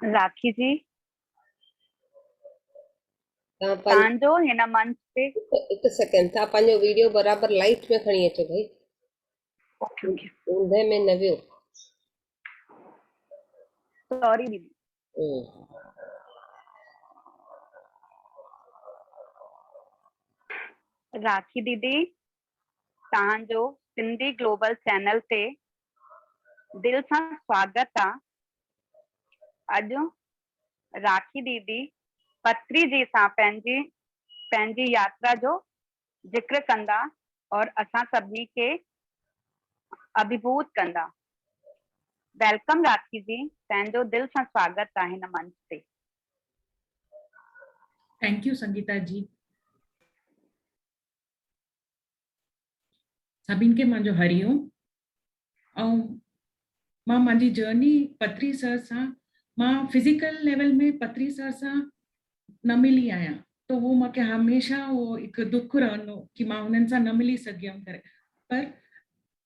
राखी जी तव्हां हिन मंच ते हिकु सेकेंड, तव्हां पंहिंजो वीडियो बराबरि लाइट में खणी अचो भाई, ओके ओके ऊंधे में न वियो। सॉरी दीदी। राखी दीदी तव्हांजो सिंधी ग्लोबल चैनल ते दिल सां स्वागत आहे। अॼु राखी दीदी पत्री जी सां पंहिंजी यात्रा जो जिक्र कंदा और असां सभिनी खे अभिभूत कंदा। वेलकम राखी जी, तव्हांजो दिल सां स्वागत आहे हिन मंच ते। थैंक यू संगीता जी। सभिनि खे मुंहिंजो हरिओम। ऐं मां मुंहिंजी जर्नी पत्री सर सां, मां फिजिकल लेवल में पत्री सर सां न मिली आहियां, तो वो मूंखे हमेशह वो हिकु दुख रहंदो कि मां हुननि सां न मिली सघियमि करे। पर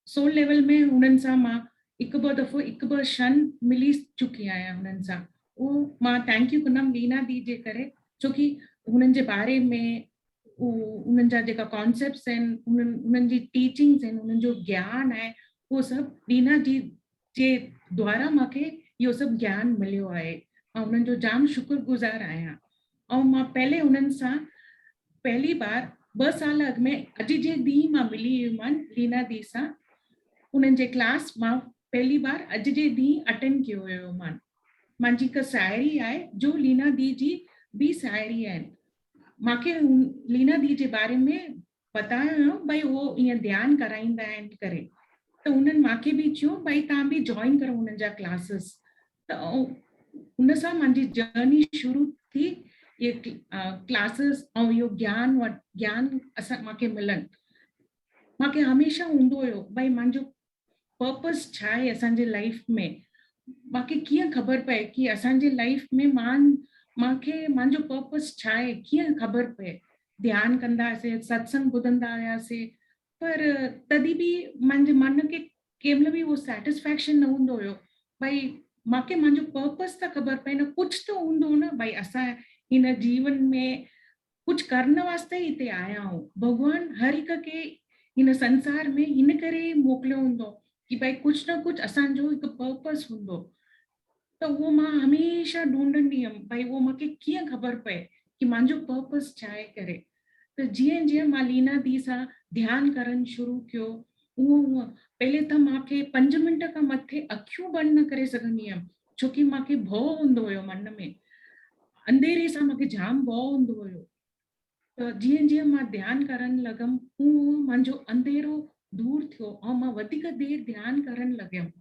सोल लेवल में हुननि सां मां हिकु ॿ क्षण मिली चुकी आहियां हुननि सां। उहो मां थैंक यू कंदमि लीना दी जे करे, छोकी हुननि जे बारे में उन्हनि जा जेका कॉन्सेप्ट्स आहिनि, उन्हनि जी टीचिंग्स आहिनि, उन्हनि जो ज्ञान आहे, उहो सभु लीना जी जे द्वारा मूंखे इहो सभु ज्ञान मिलियो आहे ऐं उन्हनि जो जाम शुक्रगुज़ार आहियां। ऐं मां पहले उन्हनि सां पहली बार 2 साल अॻु में अॼु जे ॾींहुं मां मिली हुयमि लीना दी सां। उन्हनि जे क्लास मां पहली बार अॼु जे ॾींहुं अटेंड कयो हुयो। मुंहिंजी हिकु साहेड़ी आहे जो लीना दी जी बि साहेड़ी आहिनि। मूंखे लीना दी जे बारे में बतायो हुयो भई उहो ईअं ध्यानु कराईंदा आहिनि करे, त उन्हनि मूंखे बि चयो भई तव्हां बि जॉइन करो हुननि जा क्लासिस। त उन सां मुंहिंजी जर्नी शुरू थी, ये क्लासिस ऐं इहो ज्ञान मूंखे मिलनि। मूंखे हमेशह हूंदो हुयो भई मुंहिंजो पर्पस छा आहे असांजे लाइफ में, मूंखे कीअं ख़बर पए कि असांजे लाइफ में मूंखे मुंहिंजो पर्पस छा आहे, कीअं ख़बर पए। ध्यानु कंदा हुआसीं, सत्संग ॿुधंदा हुआसीं, पर तॾहिं बि मुंहिंजे मन खे कंहिंमहिल बि उहो सेटिस्फैक्शन न हूंदो हुयो भई मूंखे मुंहिंजो पर्पस त ख़बर पए न, कुझु त हूंदो न भई असां हिन जीवन में कुझु करण वास्ते ही हिते आया आहियूं। भॻवान हर हिक खे हिन संसार में हिन करे मोकिलियो हूंदो कि भई कुझु न कुझु असांजो हिकु पर्पस हूंदो। त उहो मां हमेशह ढूंढंदी हुयमि भई उहो मूंखे कीअं ख़बर पए कि मुंहिंजो पर्पस छा आहे करे। त जीअं जीअं मां लीना दी सां ध्यानु करणु शुरू कयो, उहो पहले त मूंखे 5 मिंट खां मथे अखियूं बंदि न करे सघंदी हुयमि, छोकी मूंखे भउ हूंदो हुयो मन में, अंधेरे सां मूंखे जाम भउ हूंदो हुयो। त जीअं जीअं मां ध्यानु करणु लॻमि, मुंहिंजो अंधेरो दूर थियो ऐं मां वधीक देरि ध्यानु करणु लॻियमि।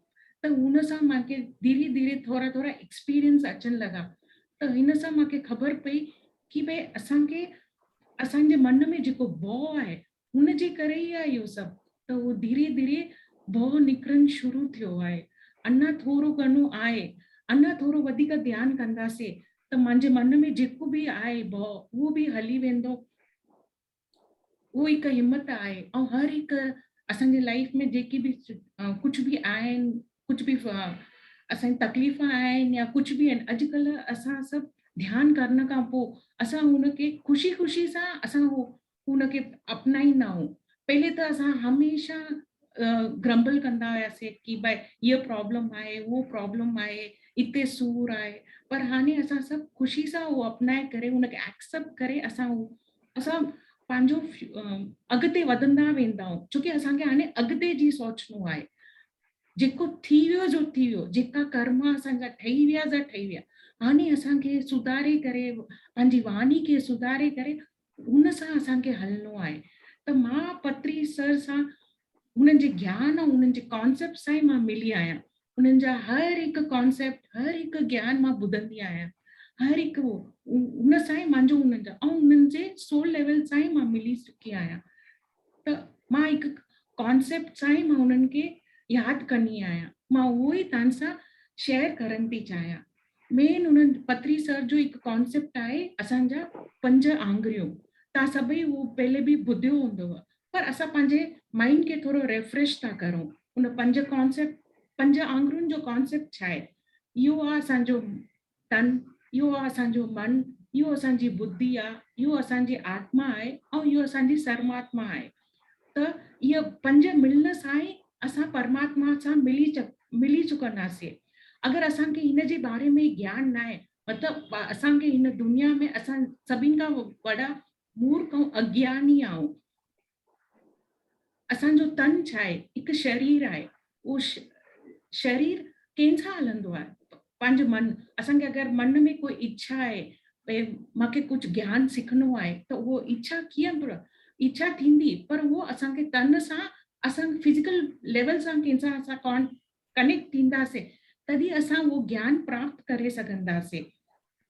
त हुन सां मूंखे धीरे धीरे थोरा थोरा एक्सपीरियंस अचनि लॻा। त हिन सां मूंखे ख़बर पई कि भई असांखे असांजे मन में जेको भउ आहे हुन जे करे ई आहे इहो सभु। त उहो धीरे धीरे भउ निकिरणु शुरू थियो आहे। अञा थोरो घणो आहे, अञा थोरो वधीक ध्यानु कंदासीं त मुंहिंजे मन में जेको बि आहे भउ उहो बि हली वेंदो। उहो हिकु हिमत आहे। ऐं हर हिकु असांजे लाइफ में जेकी बि कुझु बि आहिनि, कुझु बि असांजी तकलीफ़ आहिनि या कुझु बि आहिनि, अॼुकल्ह असां सभु ध्यानु करण खां पोइ असां हुनखे ख़ुशी ख़ुशी सां असां हुनखे अपनाईंदा आहियूं। पहले त असां हमेशह ग्रम्बल कंदा हुआसीं कि भई हीअ प्रॉब्लम आहे, उहो प्रॉब्लम आहे, हिते सूर आहे, पर हाणे असां सभु ख़ुशी सां उहो अपनाए करे हुनखे एक्सेप्ट करे असां पंहिंजो अॻिते वधंदा वेंदा आहियूं। छोकी असांखे हाणे अॻिते जी सोचणो आहे। जेको थी वियो जो थी वियो, जेका कर्म असांजा ठही विया जा ठही विया। हाणे असांखे सुधारे करे, पंहिंजी वाणी खे सुधारे करे हुन सां असांखे हलणो आहे। त मां पत्री सर सां उन्हनि जे ज्ञान ऐं उन्हनि जे कॉन्सेप्ट सां ई मां मिली आहियां। उन्हनि जा हर हिकु कॉन्सेप्ट, हर हिकु ज्ञान मां ॿुधंदी आहियां, हर हिकु उन सां ई मुंहिंजो उन्हनि जा ऐं उन्हनि जे सोल लेवल सां ई मां मिली चुकी आहियां। त मां हिकु कॉन्सेप्ट सां ई मां उन्हनि खे यादि कंदी आहियां। मां उहो ई तव्हां सां शेयर करणु थी चाहियां। मेन उन्हनि पत्री सर जो हिकु कॉन्सेप्ट आहे असांजा 5 आङुरियूं। तव्हां सभई उहो पहले बि ॿुधियो हूंदव, पर असां पंहिंजे माइंड खे थोरो रिफ्रेश था करूं। उन 5 आङुरियुनि जो कॉन्सेप्ट छा आहे? इहो आहे असांजो तन, इहो आहे असांजो मन, इहो असांजी बुद्धि आहे, इहो असांजी आत्मा आहे ऐं इहो असांजी सर्मात्मा आहे। त इहे 5 मिलण सां ई असां परमात्मा सां मिली चुकंदासीं। अगरि असांखे हिन जे बारे में ज्ञान न आहे, मतिलबु असांखे हिन दुनिया में असां सभिनि खां वॾा मूर्ख ऐं अज्ञानी आहियूं। असांजो तन छा आहे? हिकु शरीर आहे। उहो शरीर कंहिंसां हलंदो आहे? पंहिंजो मन। असांखे अगरि मन में कोई इच्छा आहे भई मूंखे कुझु ज्ञान सिखणो आहे, त उहो इच्छा कीअं इच्छा थींदी, पर उहो असांखे तन सां, असां फिजिकल लेवल सां कंहिंसां असां कनेक्ट थींदासीं, तॾहिं असां उहो ज्ञान प्राप्त करे सघंदासीं।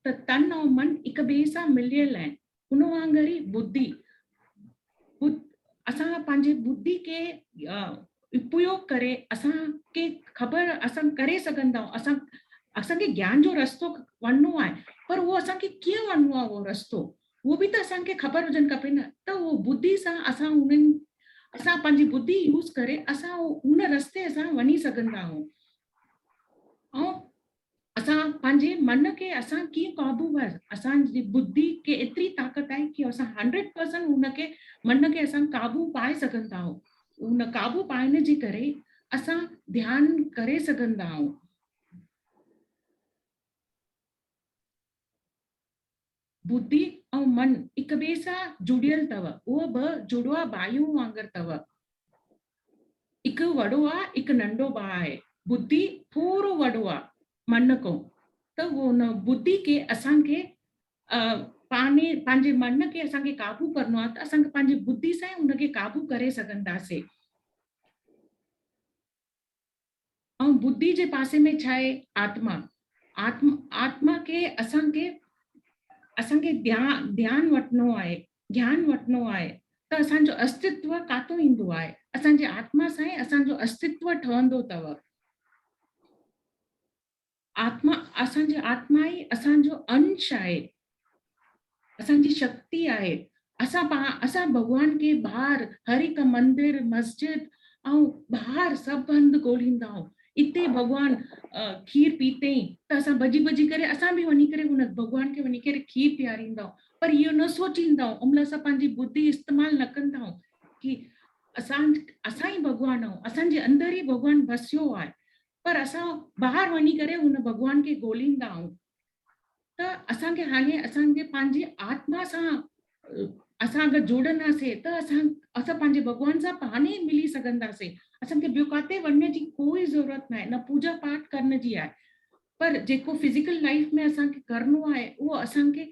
त तन ऐं मन हिक ॿिए सां मिलियल आहिनि। उन वांगुरु ई बुद्धि, असां पंहिंजे बुद्धि खे उपयोग करे असांखे ख़बर असां करे सघंदा आहियूं। असांखे ज्ञान जो रस्तो वञिणो आहे, पर उहो असांखे कीअं वञिणो आहे उहो रस्तो, उहो बि त असांखे ख़बर हुजणु खपे न। त उहो बुद्धि सां असां पंहिंजी बुद्धि यूज़ करे असां उन रस्ते असां वञी सघंदा आहियूं। ऐं असां पंहिंजे मन खे असां कीअं काबू कर, असांजी बुद्धि खे एतिरी ताक़त आहे कि असां 100% उनखे मन खे असां काबू पाए सघंदा आहियूं। उन काबू पाइण जे करे असां ध्यान करे सघंदा आहियूं। बुद्धि ऐं मन हिक ॿिए सां जुड़ियल अथव। उहो 2 जुड़वा भाइयूं वांगुरु अथव। हिकु वॾो आहे, हिकु नंढो भाउ आहे। बुद्धि थोरो वॾो आहे मन खां। त उहो उन बुद्धि खे असांखे पंहिंजे मन खे असांखे काबू करणो आहे, त असांखे पंहिंजी बुद्धि सां ई उनखे काबू करे सघंदासीं। ऐं बुद्धि जे पासे में छा आहे? आत्मा। आत्मा खे असांखे ध्यान वठिणो आहे, ज्ञान वठिणो आहे। त असांजो अस्तित्व काथो ईंदो आहे? असांजे आत्मा सां ई असांजो अस्तित्व ठहंदो अथव। असांजी आत्मा ई असांजो अंश आहे, असांजी शक्ति आहे। असां भॻवान खे ॿाहिरि हर हिकु मंदिर, मस्जिद ऐं ॿाहिरि सभु हंधि ॻोल्हींदा आहियूं। हिते भॻवान खीर पीते त असां भॼी करे असां बि वञी करे हुन भॻवान खे वञी करे खीर पीआरींदा आहियूं। पर इहो न सोचींदा आहियूं, उन असां पंहिंजी बुद्धि इस्तेमालु न कंदा आहियूं कि असां ई भॻवान आहियूं, असांजे अंदरि ई भॻवान बसियो आहे। पर असां ॿाहिरि वञी करे हुन भॻवान खे ॻोल्हींदा आहियूं। त असांखे हाणे असांजे पंहिंजी आत्मा सां असां अगरि जोड़ंदासीं त असां पंहिंजे भॻवान सां पाण ई मिली सघंदासीं। असांखे ॿियो किथे वञण जी कोई ज़रूरत न आहे, न पूजा पाठ करण जी आहे। पर जेको फिजिकल लाइफ में असांखे करणो आहे, उहो असांखे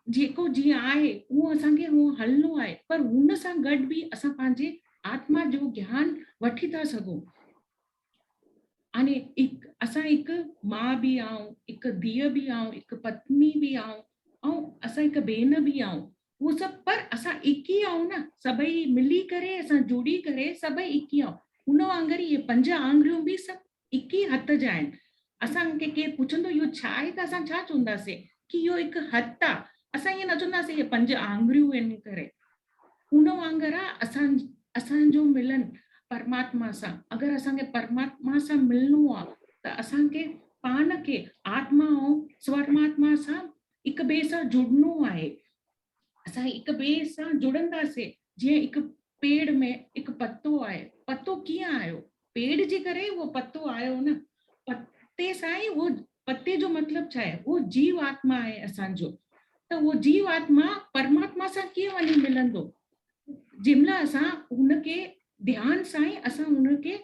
जेको जीअं आहे उहो असांखे उहो हलणो आहे। पर हुन सां गॾु बि असां पंहिंजे आत्मा जो ज्ञान वठी था सघूं। हाणे असां हिकु माउ बि आहियूं, हिकु धीउ बि आहियूं, हिकु पत्नी बि आहियूं, ऐं असां हिकु भेण बि आहियूं। उहो सभु पर असां हिकु ई आहियूं न। सभई मिली करे असां जुड़ी करे सभई हिकु ई आहियूं। हुन वांगुरु इहे 5 आङुरियूं बि सभु हिकु ई हथ जा आहिनि। असांखे केरु पुछंदो इहो छा आहे, त असां छा चवंदासीं कि इहो हिकु हथु आहे। असां ईअं न चवंदासीं इहे 5 आङुरियूं आहिनि करे। हुन वांगुरु आहे असांजो मिलन परमात्मा सां। अगरि असांखे परमात्मा सां मिलणो आहे त असांखे पाण खे आत्मा ऐं परमात्मा सां हिक ॿिए सां जुड़णो आहे। असां हिक ॿिए सां जुड़ंदासीं। जीअं हिकु पेड़ में हिकु पत्तो आहे। पत्तो कीअं आयो? पेड़ जे करे उहो पत्तो आयो न। पत्ते सां ई उहो, पत्ते जो मतिलबु छा आहे? उहो जीव आत्मा आहे असांजो। त उहो जीव आत्मा परमात्मा सां कीअं वञी मिलंदो? जंहिंमहिल असां हुनखे ध्यान सां ई असां हुनखे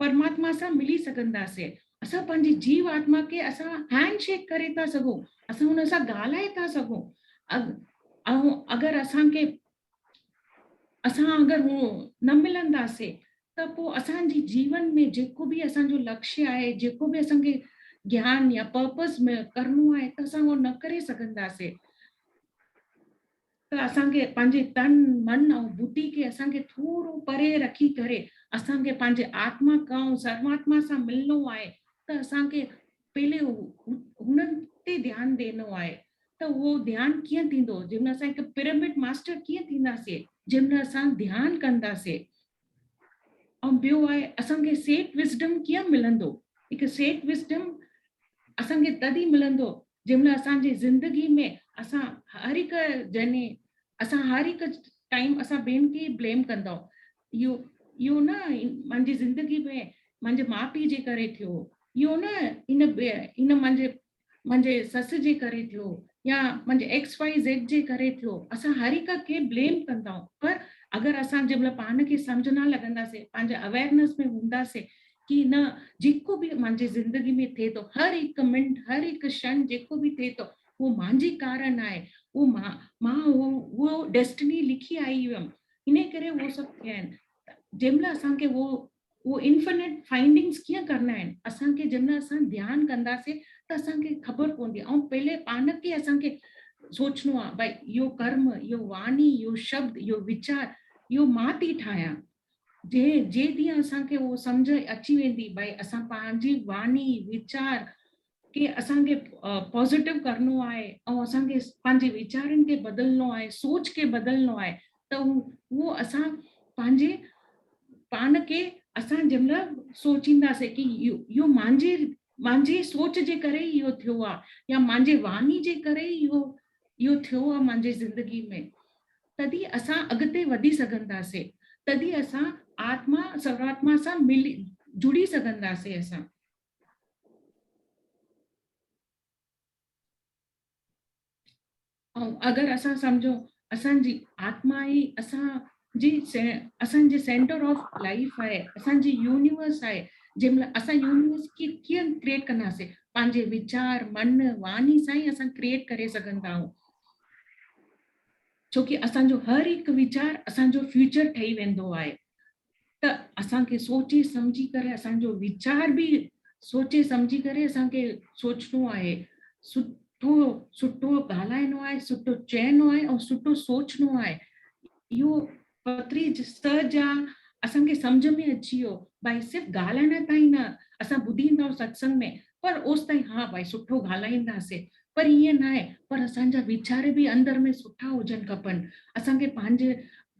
परमात्मा सां मिली सघंदासीं। असां पंहिंजी जीव आत्मा खे असां हैंड शेक करे था सघूं, असां हुन सां ॻाल्हाए था सघूं। ऐं अगरि असां अगरि हू न मिलंदासीं त पोइ असांजी जीवन में जेको बि असांजो लक्ष्य आहे, जेको बि असांखे ज्ञान या पर्पस में करणो आहे, त असां उहो न करे सघंदासीं। त असांखे पंहिंजे तन, मन ऐं बुद्धि खे असांखे थोरो परे रखी करे असांखे पंहिंजे आत्मा खां परमात्मा सां मिलणो आहे। त असांखे पहले हुननि ते ध्यानु ॾियणो आहे। त उहो ध्यानु कीअं थींदो? जंहिंमहिल असां हिकु पिरामिड मास्टर कीअं थींदासीं? जंहिंमहिल असां ध्यानु कंदासीं। ऐं ॿियो आहे असांखे सेट विज़डम कीअं मिलंदो? हिकु सेट विज़डम असांखे तॾहिं मिलंदो जंहिंमहिल असांजी ज़िंदगी में असां हर हिकु ॼणे असां हर हिकु टाइम असां ॿियनि खे ब्लेम कंदा आहियूं। इहो न मुंहिंजी ज़िंदगी में मुंहिंजे माउ पीउ जे करे थियो, इहो न इन मुंहिंजे ससु जे करे थियो या मुंहिंजे XYZ जे करे थियो। असां हर हिकु खे ब्लेम कंदा आहियूं। पर अगरि असां जंहिंमहिल पाण खे सम्झ न लॻंदासीं, पंहिंजे अवेयरनेस में हूंदासीं कि न जेको बि मुंहिंजी ज़िंदगी में थिए थो, हर हिकु मिंट हर हिकु क्षण जेको बि थिए थो उहो मुंहिंजी कारण आहे, उहो मां उहो डेस्टिनी लिखी आई हुयमि, इन करे उहो सभु थिया आहिनि। जंहिंमहिल असांखे उहो इन्फिनिट फाइंडिंग्स कीअं करणा आहिनि, असांखे जंहिंमहिल असां ध्यानु कंदासीं त असांखे ख़बर पवंदी। ऐं पहले पाण खे असांखे सोचणो आहे भई इहो कर्म, इहो वाणी, इहो शब्द, इहो वीचार, इहो मां थी ठाहियां। जे ॾींहुं असांखे उहो सम्झ अची वेंदी भई असां पंहिंजी वाणी वीचार कि असांखे पॉज़िटिव करणो आहे ऐं असांखे पंहिंजे वीचारनि खे बदिलणो आहे, सोच खे बदिलणो आहे, त उहो असां पंहिंजे पाण खे असां जंहिंमहिल सोचींदासीं कि इहो मुंहिंजी सोच जे करे इहो थियो आहे या मुंहिंजे वाणी जे करे इहो थियो आहे मुंहिंजी ज़िंदगी में, तॾहिं असां अॻिते वधी सघंदासीं, तॾहिं असां आत्मा सर्वात्मा सां जुड़ी सघंदासीं। असां ऐं अगरि असां सम्झो असांजी आत्मा ई असांजे सेंटर ऑफ लाइफ आहे, असांजी यूनिवर्स आहे, जंहिंमहिल असां यूनिवर्स खे कीअं क्रिएट कंदासीं? पंहिंजे वीचार, मन, वाणी सां ई असां क्रिएट करे सघंदा आहियूं। छोकी असांजो हर हिकु वीचार असांजो फ्यूचर ठही वेंदो आहे। त असांखे सोचे सम्झी करे असांजो वीचार बि सोचे सम्झी करे असांखे सोचणो आहे, सुठो ॻाल्हाइणो आहे, सुठो चइणो आहे ऐं सुठो सोचणो आहे। इहो पत्री सर असांखे सम्झ में अची वियो भई सिर्फ़ु ॻाल्हाइण ताईं न, असां ॿुधी ईंदा सत्संग में पर ओसि ताईं हा भई सुठो ॻाल्हाईंदासीं, पर ईअं न आहे। पर असांजा वीचार बि अंदर में सुठा हुजनि खपनि। असांखे पंहिंजे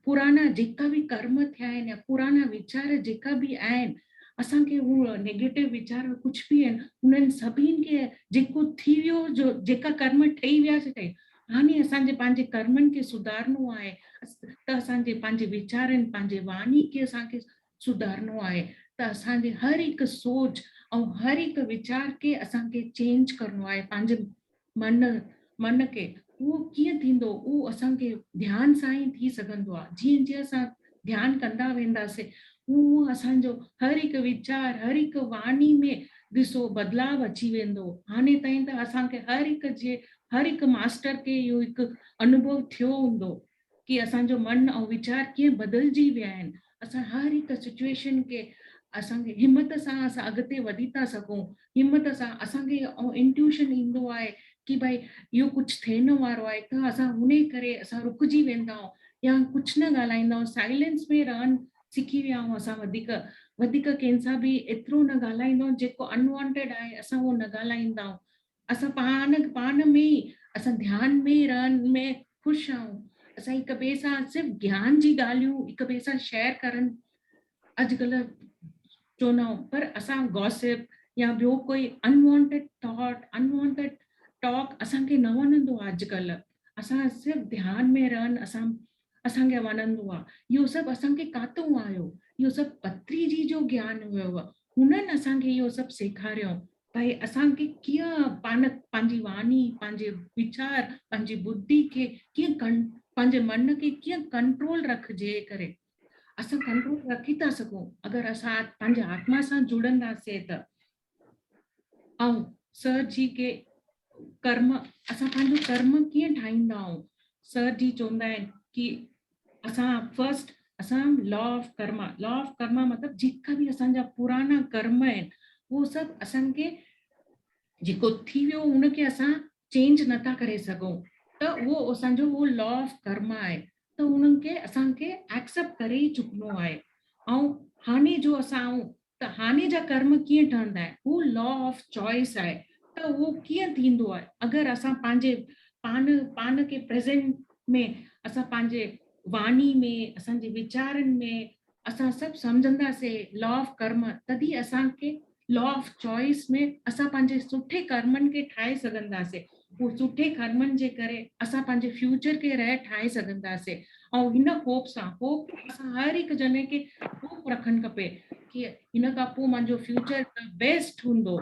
पुराना जेका बि कर्म थिया आहिनि या पुराना वीचार जेका बि आहिनि, असांखे उहो नेगेटिव वीचार कुझु बि आहिनि, उन्हनि सभिनि खे जेको थी वियो, जेका कर्म ठही वियासीं, हाणे असांजे पंहिंजे कर्मनि खे सुधारणो आहे। त असांजे पंहिंजे वीचारनि, पंहिंजे वाणी खे असांखे सुधारणो आहे। त असांजे हर हिकु सोच ऐं हर हिकु वीचार खे असांखे चेंज करणो आहे। पंहिंजे मन खे उहो कीअं थींदो, उहो असांखे ध्यान सां ई थी सघंदो आहे। जीअं जीअं असां ध्यानु कंदा वेंदासीं, उहो असांजो हर हिकु वीचार, हर हिकु वाणी में ॾिसो बदलाव अची वेंदो। हाणे ताईं त असांखे हर हिकु मास्टर खे इहो हिकु अनुभव थियो हूंदो कि असांजो मन ऐं वीचार कीअं बदिलजी विया आहिनि। असां हर हिकु सिचुएशन खे असांखे हिम्मत सां असां अॻिते वधी था सघूं। हिम्मत सां असांखे इंट्यूशन ईंदो आहे कि भई इहो कुझु थियण वारो आहे, त असां उन करे असां रुकिजी वेंदा आहियूं या कुझु न ॻाल्हाईंदा आहियूं, साइलेंस में रहण सिखी विया आहियूं। असां वधीक कंहिंसां बि एतिरो न ॻाल्हाईंदा आहियूं, जेको अनवॉन्टेड आहे असां उहो न ॻाल्हाईंदा आहियूं। असां पाण में ई असां ध्यान में रहण में ख़ुशि आहियूं। असां हिक ॿिए सां सिर्फ़ु ज्ञान जी ॻाल्हियूं हिक ॿिए सां शेयर करण अॼुकल्ह चवंदा आहियूं, पर असां गॉसिप या ॿियो कोई अनवॉन्टेड थॉट, अनवॉन्टेड टॉक असांखे न वणंदो आहे। अॼुकल्ह असां सिर्फ़ु ध्यान में रहण असांखे वणंदो आहे। इहो सभु असांखे काथऊं आयो? इहो सभु पत्री जी जो ज्ञान हुयो। हुननि असांखे इहो सभु सेखारियो भई असांखे कीअं पंहिंजी वाणी, पंहिंजे वीचार, पंहिंजी बुद्धि खे कीअं पंहिंजे मन खे कीअं कंट्रोल रखिजे करे असां कंट्रोल रखी था सघूं अगरि असां पंहिंजे आत्मा सां जुड़ंदासीं त। ऐं सर जी के कर्म, असां पंहिंजो कर्म कीअं ठाहींदा आहियूं? सर जी चवंदा आहिनि कि असां लॉ ऑफ कर्मा मतिलबु जेका बि असांजा पुराना कर्म आहिनि उहो सभु असांखे जेको थी वियो उनखे असां चेंज नथा करे सघूं, त उहो असांजो उहो लॉ ऑफ कर्मा आहे। त उन्हनि खे असांखे एक्सेप्ट करे ई चुकणो आहे। ऐं हाणे जो असां आहियूं त हाणे जा कर्म कीअं ठहंदा आहिनि, उहो लॉ ऑफ चॉइस आहे। त उहो कीअं थींदो आहे? अगरि असां पाण खे प्रेज़ेंट में असां पंहिंजे वाणी में, असांजे वीचारनि में असां सभु सम्झंदासीं लॉ ऑफ कर्म, तॾहिं असांखे लॉ ऑफ चॉइस में असां पंहिंजे सुठे कर्मनि खे ठाहे सघंदासीं। उहो सुठे कर्मनि जे करे असां पंहिंजे फ्यूचर खे ठाहे सघंदासीं। ऐं हिन होप सां, होप असां हर हिकु ॼणे खे होप रखणु खपे कि हिन खां पोइ मुंहिंजो फ्यूचर बेस्ट हूंदो।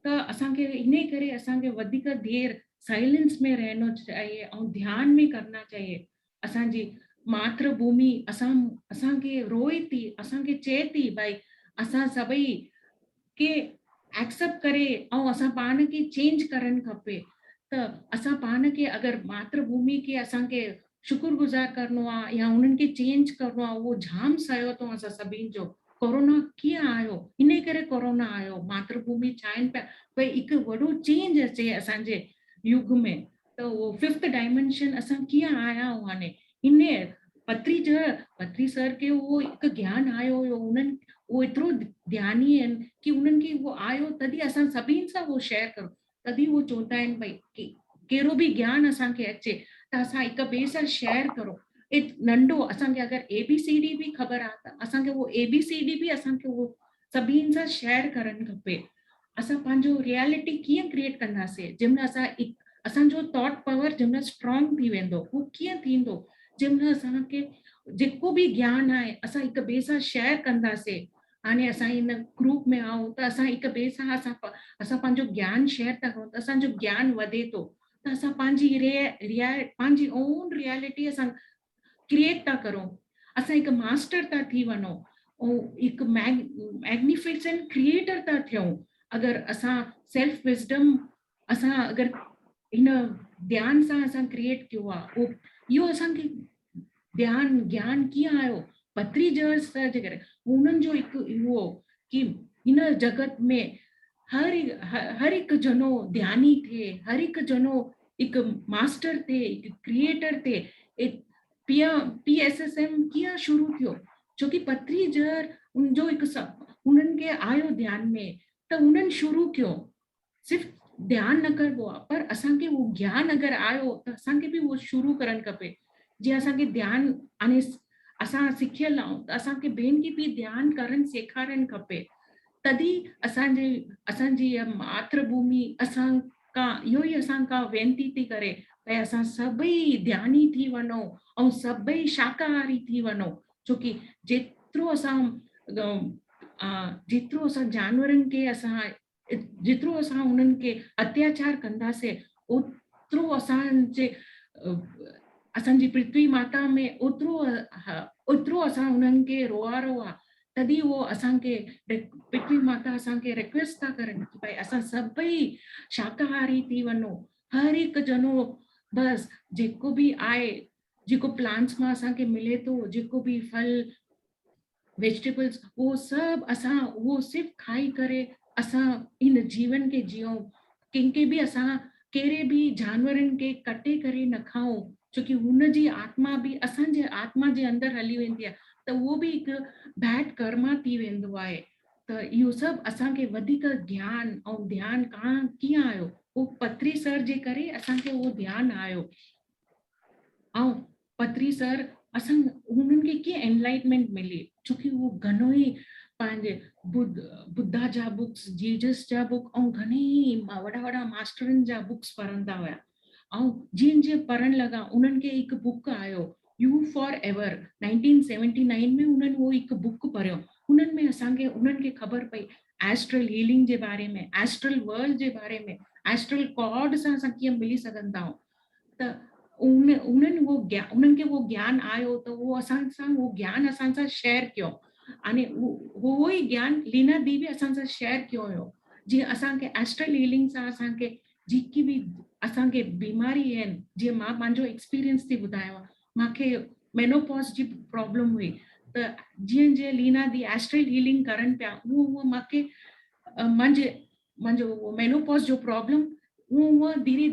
त असांखे इन करे असांखे वधीक देर साइलेंस में रहना चाहिए ऐं ध्यान में करना चाहिए। असांजी मातृभूमि असांखे रोए थी, असांखे चए थी भाई असां सभई के एक्सेप्ट करे ऐं असां पाण खे चेंज करणु खपे। त असां पाण खे अगरि मातृभूमि खे असांखे शुक्रगुज़ार करणो आहे या उन्हनि खे चेंज करणो आहे, उहो जाम सहियो अथऊं असां सभिनि जो। कोरोना कीअं आयो, इन करे कोरोना आयो, मातृभूमि चाहिनि पिया भई हिकु वॾो चेंज अचे असांजे युग में। त उहो 5th डायमेंशन असां कीअं आया आहियूं हाणे इन पत्री सर खे उहो हिकु ज्ञान आयो हुयो, उन्हनि उहो एतिरो ध्यानी आहिनि कि उन्हनि खे उहो आयो, तॾहिं असां सभिनि सां उहो शेयर करूं। तॾहिं उहो चवंदा आहिनि भई कि कहिड़ो बि ज्ञान असांखे अचे त असां हिक ॿिए सां शेयर करो। नंढो असांखे अगरि ABCD बि ख़बर आहे त असांखे उहो ABCD बि असांखे उहो सभिनि सां शेयर करणु खपे। असां पंहिंजो रियलिटी कीअं क्रिएट कंदासीं, जंहिंमहिल असांजो थॉट पावर जंहिंमहिल स्ट्रॉन्ग थी वेंदो, उहो कीअं थींदो, जंहिंमहिल असांखे जेको बि ज्ञान आहे असां हिक ॿिए सां शेयर कंदासीं। हाणे असां हिन ग्रुप में आहियूं त असां हिक ॿिए सां असां पंहिंजो ज्ञान शेयर था करूं त असांजो ज्ञान वधे थो। त असां पंहिंजी ओन रियलिटी असां क्रिएट था करूं। असां हिकु मास्टर था थी वञूं ऐं हिकु मैग्निफिसेंट क्रिएटर था थियूं। अगरि असां सेल्फ विज़डम असां अगरि हिन ध्यान सां असां क्रिएट कयो आहे, इहो असांखे ज्ञान कीअं आयो, पत्री सर जे करे। उन्हनि जो हिकु इहो कि हिन जगत में हर हिकु ॼणो ध्यानी थिए, हर हिकु ॼणो हिकु मास्टर थिए, हिकु क्रिएटर थिए। PSSM कीअं शुरू थियो, छोकी पत्री उनजो हिकु उन्हनि खे आयो ध्यान में त उन्हनि शुरू कयो। सिर्फ़ु ध्यान न करबो आहे, पर असांखे उहो ज्ञान अगरि आयो त असांखे बि उहो शुरू करणु खपे। जीअं असांखे ध्यान हाणे असां सिखियल आहियूं त असांखे ॿियनि खे बि ध्यान करणु सेखारणु खपे। तॾहिं असांजी मातृभूमि इहो ई असांखां वेनती थी करे भई असां सभई ध्यानी थी वञूं ऐं सभई शाकाहारी थी वञूं। छोकी जेतिरो असां जानवरनि खे जेतिरो असां उन्हनि खे अत्याचार कंदासीं, ओतिरो असांजी पृथ्वी माता में ओतिरो असां उन्हनि खे रोआरो आहे। तॾहिं उहो असांखे पृथ्वी माता असांखे रिक्वेस्ट था करनि कि भई असां सभई शाकाहारी थी वञो। हर हिकु ॼणो बसि जेको बि आहे, जेको प्लांट्स मां असांखे मिले थो, जेको बि फल वेजिटेबल्स, उहो सभु असां उहो सिर्फ़ु खाई करे असां इन जीवन खे जियूं। कंहिंखे बि असां कहिड़े बि जानवरनि खे कटे करे न खाऊं, छोकी हुनजी आत्मा बि असांजे आत्मा जे अंदरि हली वेंदी आहे त उहो बि हिकु बैड कर्मा थी वेंदो आहे। त इहो सभु असांखे वधीक ज्ञान ऐं ध्यान कीअं आयो, उहो पत्री सर जे करे असांखे उहो ध्यानु आयो। ऐं पत्री सर हुननि खे कीअं एनलाइटमेंट मिली, छोकी उहो घणो ई पंहिंजे बुद्धा जा बुक्स, जीजस जा बुक ऐं घणेई वॾा वॾा मास्टरनि जा बुक्स पढ़ंदा हुया। ऐं जीअं पढ़ण लॻा उन्हनि खे हिकु बुक आयो यू फॉर एवर 1979 में। उन्हनि उहो हिकु बुक पढ़ियो। उन्हनि में असांखे उन्हनि खे ख़बर पई एस्ट्रल हीलिंग जे बारे में, एस्ट्रल वर्ल्ड जे बारे में, एस्ट्रल कॉर्ड सां असां कीअं मिली सघंदा आहियूं। त उन्हनि खे उहो ज्ञान आयो त उहो असां सां उहो ज्ञान असां सां शेयर कयो। हाणे उहो ई ज्ञान लीना दी बि असां सां शेयर कयो हुयो। जीअं असांखे एस्ट्रल हीलिंग सां असांखे जेकी बि असांखे बीमारी आहिनि, जीअं मां पंहिंजो एक्सपीरियंस थी ॿुधायांव, मूंखे मेनोपॉज जी प्रॉब्लम हुई। त जीअं लीना दी एस्ट्रल हीलिंग करनि पिया, उहो मूंखे मुंहिंजो मेनोपॉज जो प्रॉब्लम उहो धीरे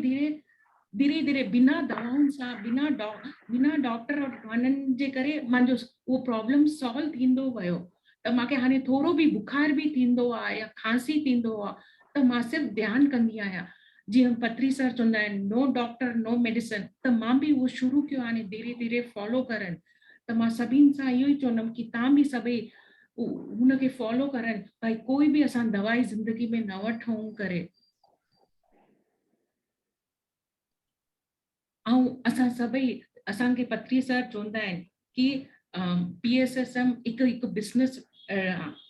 धीरे बिना दवाउनि सां, बिना डॉक्टर वञण जे करे मुंहिंजो उहो प्रॉब्लम सॉल्व थींदो वियो। त मूंखे हाणे थोरो बि बुखार बि थींदो आहे या खांसी थींदो आहे त मां सिर्फ़ु ध्यानु कंदी आहियां। जीअं पत्री सर चवंदा आहिनि नो डॉक्टर नो मेडिसिन, त मां बि उहो शुरू कयो हाणे धीरे धीरे फॉलो करनि। त मां सभिनि सां इहो ई चवंदमि कि तव्हां बि सभई हुनखे फॉलो करनि, भाई कोई बि असां दवाई ज़िंदगी में न वठूं करे। ऐं असां सभई, असांखे पत्री सर चवंदा आहिनि कि PSSM हिकु बिज़नेस,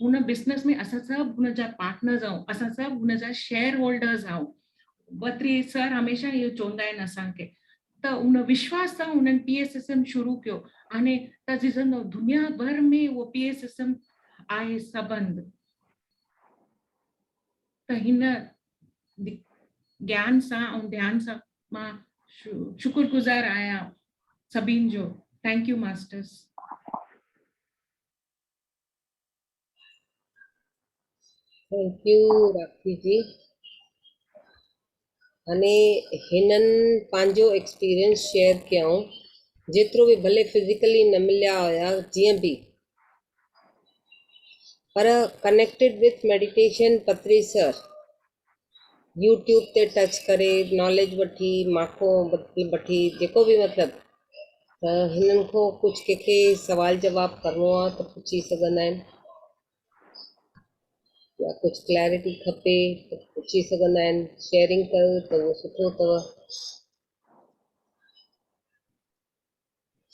हुन बिज़नेस में असां सभु हुनजा पार्टनर्स आहियूं, असां सभु हुनजा शेयर होल्डर्स आहियूं। पत्री सर हमेशह इहो चवंदा आहिनि असांखे। त उन विश्वास सां उन्हनि PSSM शुरू कयो। हाणे त ॾिसंदो दुनिया भर में उहो PSSM आहे सबंध। त हिन ज्ञान सां ऐं ध्यान सां मां शुक्रगुज़ार आहियां सभिनि जो। Thank you masters. Thank you Rakhi ji. हाणे हिननि पंहिंजो एक्सपीरियंस शेयर कयऊं, जेतिरो बि भले फिज़िकली न मिलिया हुया जीअं बि, पर कनेक्टेड विथ मेडिटेशन पत्री सर यूट्यूब ते टच करे नॉलेज वठी, माखो वठी, जेको बि मतिलबु, त हिननि खां कुझु कंहिंखे सवाल जवाब करिणो आहे त पुछी सघंदा आहिनि, या कुछ क्लैरिटी खपे तो पुछी सघंदा आहिनि। शेयरिंग कयो त उहो सुठो अथव।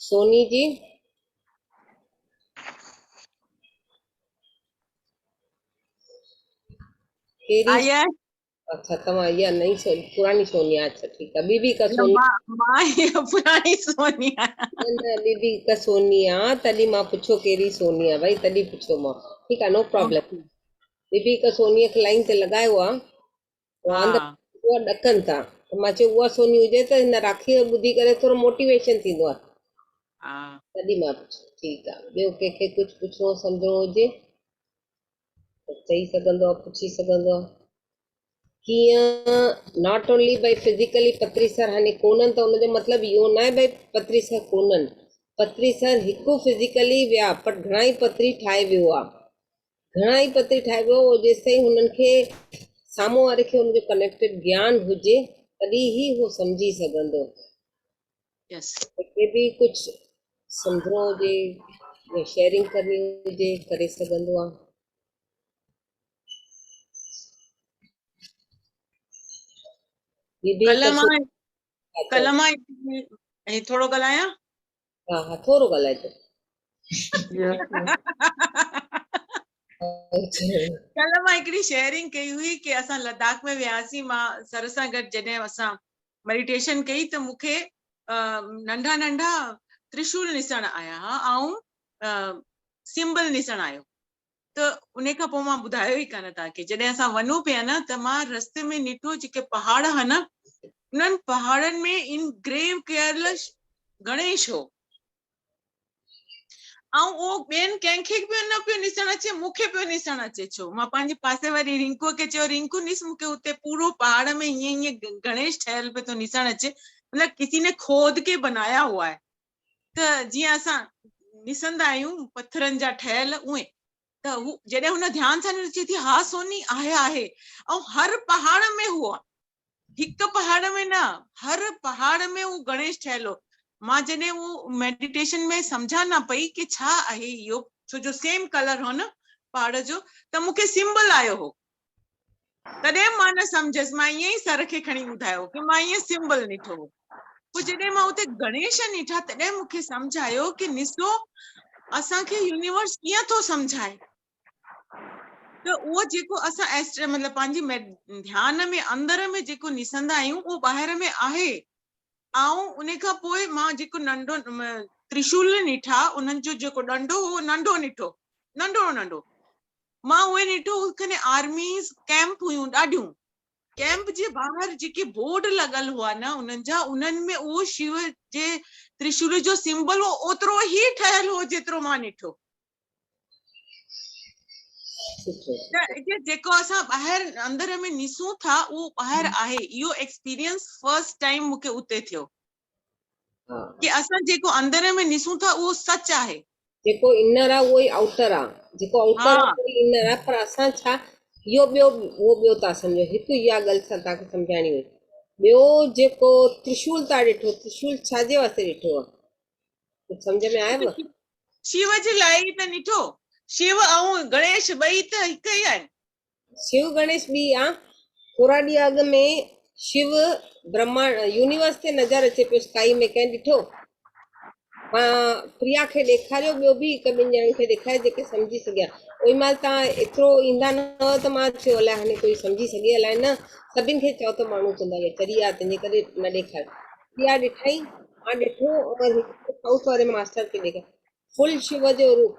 सोनी जी कहिड़ी? आया अच्छा, तव्हां इहा नई पुरानी सोनिया। अच्छा ठीकु आहे। बीबी का सोनी? मां पुरानी सोनिया। न बीबी का सोनिया, तॾहिं मां पुछो कहिड़ी सोनिया, भाई तॾहिं पुछो मां। ठीकु आहे, नो प्रॉब्लम। बीबी का सोनीअ खे लाइन ते लॻायो आहे, उहा ॾकनि था, त मां चयो उहा सोनी हुजे त हिन राखी ॿुधी करे थोरो मोटिवेशन थींदो आहे, तॾहिं मां पुछो। ठीकु आहे, ॿियो कंहिंखे कुझु पुछिणो सम्झणो हुजे त चई सघंदो आहे, पुछी सघंदो आहे। कीअं नॉट ओनली भाई फिजिकली पत्री सर हाणे कोन्हनि, त हुनजो मतिलबु इहो न आहे भाई पत्री सर कोन्हनि। पत्री सर हिकु फिजिकली विया, पर घणा ई पत्री ठाहे वियो आहे, घणा ई पत्री ठाहे वियो। जेसि ताईं हुननि खे साम्हूं वारे खे हुनजो कनेक्टेड ज्ञान हुजे तॾहिं ई उहो सम्झी सघंदो। कंहिंखे बि कुझु सम्झणो हुजे या शेयरिंग करणी हुजे करे सघंदो आहे। कल मां थोरो ॻाल्हायां? हा हा, थोरो ॻाल्हाइजो। कल मां हिकिड़ी शेयरिंग कई हुई कि असां लद्दाख में वियासीं, मां सर सां गॾु जॾहिं असां मेडिटेशन कई त मूंखे नंढा नंढा त्रिशूल ॾिसण आया ऐं सिंबल ॾिसण आयो। त उन खां पोइ मां ॿुधायो ई कान तव्हांखे, जॾहिं असां वञूं पिया न त मां रस्ते में ॾिठो जेके पहाड़ हुआ न, उन्हनि पहाड़नि में इन ग्रेव केयरलेस गणेश हो, ऐं उहो ॿियनि कंहिंखे बि न पियो ॾिसण अचे, मूंखे पियो ॾिसण अचे। छो? मां पंहिंजे पासे वारी रिंकूअ खे चयो, रिंकू ॾिस मूंखे हुते पूरो पहाड़ में ईअं ईअं गणेश ठहियल पियो थो ॾिसण अचे, मतलब किसी ने खोद के बनाया हुआ है। त जीअं असां ॾिसंदा आहियूं पत्थरनि जा ठहियल उहे, त हू जॾहिं हुन ध्यान सां ॾिठी थी, हा सोनी आहे। ऐं हर पहाड़ में हुआ, हिकु पहाड़ में न, हर पहाड़ में उहो गणेश ठहियल हो। मां जॾहिं उहो मेडिटेशन में सम्झा न पई कि छा आहे इहो, छो जो सेम कलर हो न पहाड़ जो, त मूंखे सिंबल आयो हो। तॾहिं मां न सम्झसि, मां ईअं ई सर खे खणी ॿुधायो कि मां ईअं सिंबल ॾिठो हो। पोइ जॾहिं मां उते गणेश ॾिठा तॾहिं मूंखे सम्झ आयो कि ॾिसो असांखे यूनिवर्स कीअं थो सम्झाए। त उहो जेको असां मतलब पंहिंजी ध्यान में अंदर में जेको ॾिसंदा आहियूं उहो ॿाहिरि में आहे। ऐं उन खां पोइ मां जेको नंढो त्रिशूल ॾिठा, उन्हनि जो जेको डंडो हो नंढो ॾिठो, नंढो नंढो मां उहे ॾिठो। कने आर्मीज़ कैंप हुयूं ॾाढियूं, कैंप जे ॿाहिरि जेके बोर्ड लॻल हुआ न उन्हनि जा, उन्हनि में उहो शिव जे त्रिशूल जो सिंबल हो ओतिरो ई ठहियल हो जेतिरो मां ॾिठो। जेको असां ॿाहिरि अंदर में ॾिसूं था उहो ॿाहिरि आहे। इहो एक्सपीरियंस फर्स्ट टाइम मूंखे उते थियो कि असां जेको अंदर में ॾिसूं था उहो सच आहे। जेको इनर आहे उहो ई आउटर आहे, जेको आउटर आहे उहो ई इनर आहे। पर असां छा इहो ॿियो था सम्झो। हिकु इहा ॻाल्हि सां तव्हांखे सम्झाइणी हुई। ॿियो जेको त्रिशूल तव्हां ॾिठो, त्रिशूल छाजे वास्ते ॾिठो आहे? कुझु सम्झ में आयव? शिव जे लाइ ई त ॾिठो। शिव ऐं गणेश ॿई त हिकु ई आहिनि। शिव गणेश ॿी आहे। थोरा ॾींहं अॻु में शिव ब्रह्मांड यूनिवर्स ते नज़र अचे पियो स्काई में, कंहिं ॾिठो? मां प्रिया खे ॾेखारियो, ॿियो बि हिकु ॿिनि ॼणनि खे ॾेखारे जेके सम्झी सघिया। ओई महिल तव्हां एतिरो ईंदा न हुआ त मां चयो अलाए हाणे कोई सम्झी सघे अलाए न। सभिनि खे चओ त माण्हू चवंदा इहा चरी आहे, तंहिंजे करे न ॾेखारियो। प्रिया ॾिठई, मां ॾिठो, और साउथ वारे मास्टर खे ॾेखारियो, फुल शिव जो रूप।